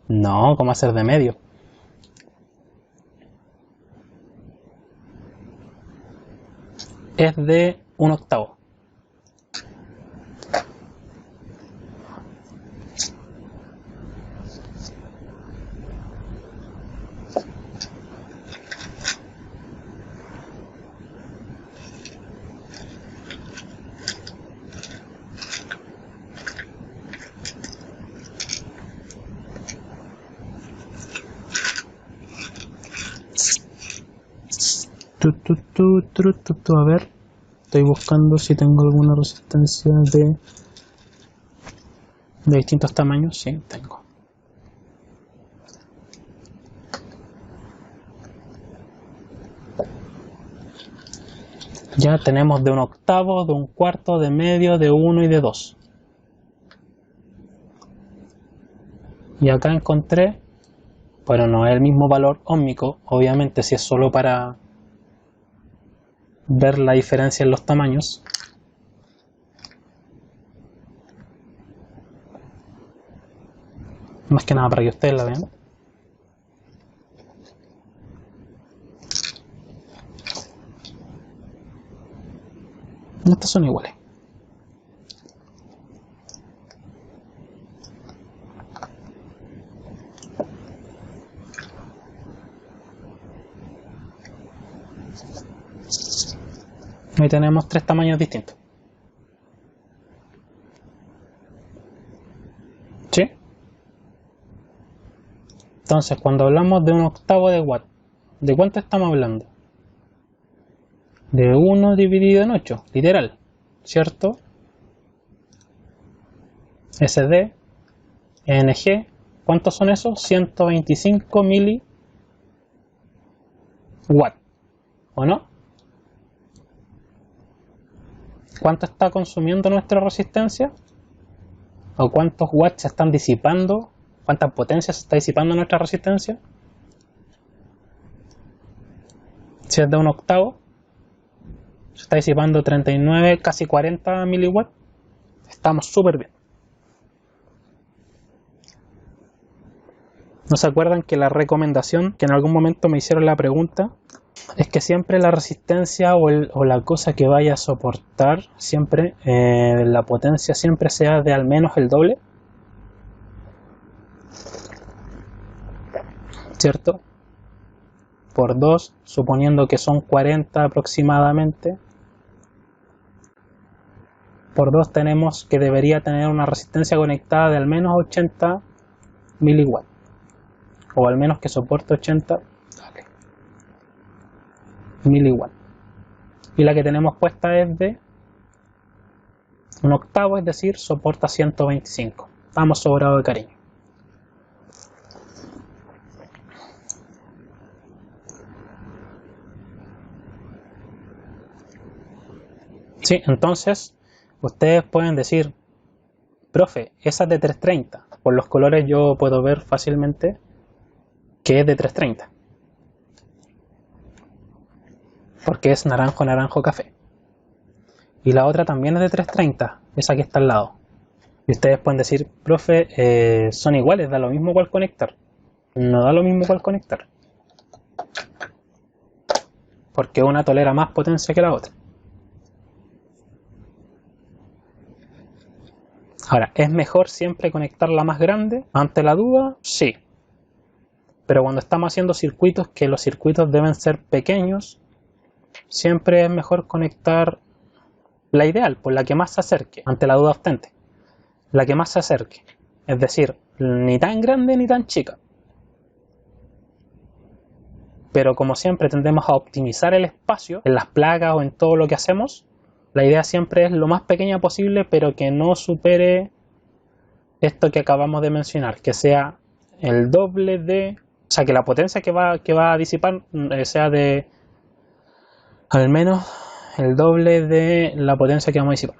No, ¿cómo hacer de medio? Es de 1/8. A ver, estoy buscando si tengo alguna resistencia de distintos tamaños. Sí, tengo. Ya tenemos de 1/8, de 1/4, de medio, de 1 y de 2. Y acá encontré, pero no es el mismo valor óhmico, obviamente, si es solo para ver la diferencia en los tamaños. Más que nada para que ustedes la vean. Estas son iguales. Ahí tenemos 3 tamaños distintos. ¿Sí? Entonces, cuando hablamos de 1/8 de watt, ¿de cuánto estamos hablando? De 1 dividido en 8, literal, ¿cierto? SD, ENG, ¿cuántos son esos? 125 miliwatt, ¿o no? ¿Cuánto está consumiendo nuestra resistencia? ¿O cuántos watts se están disipando? ¿Cuánta potencia se está disipando nuestra resistencia? Si es de 1/8, se está disipando 39, casi 40 miliwatts. Estamos súper bien. ¿No se acuerdan que la recomendación, que en algún momento me hicieron la pregunta, es que siempre la resistencia o la cosa que vaya a soportar, siempre la potencia siempre sea de al menos el doble? ¿Cierto? Por 2, suponiendo que son 40 aproximadamente, por 2 tenemos que debería tener una resistencia conectada de al menos 80 miliwatts, o al menos que soporte 80 miliwatts. Y la que tenemos puesta es de 1/8, es decir, soporta 125. Estamos sobrados de cariño. Sí, entonces ustedes pueden decir, profe, esa es de 330. Por los colores yo puedo ver fácilmente que es de 330. Porque es naranjo, naranjo, café. Y la otra también es de 330, esa que está al lado. Y ustedes pueden decir, profe, son iguales, da lo mismo cuál conectar. No da lo mismo cuál conectar. Porque una tolera más potencia que la otra. Ahora, ¿es mejor siempre conectar la más grande? Ante la duda, sí. Pero cuando estamos haciendo circuitos, que los circuitos deben ser pequeños, siempre es mejor conectar la ideal, pues la que más se acerque, ante la duda obstante. La que más se acerque. Es decir, ni tan grande ni tan chica. Pero como siempre tendemos a optimizar el espacio en las placas o en todo lo que hacemos, la idea siempre es lo más pequeña posible, pero que no supere esto que acabamos de mencionar, que sea el doble de, o sea, que la potencia que va a disipar sea de al menos el doble de la potencia que vamos a disipar.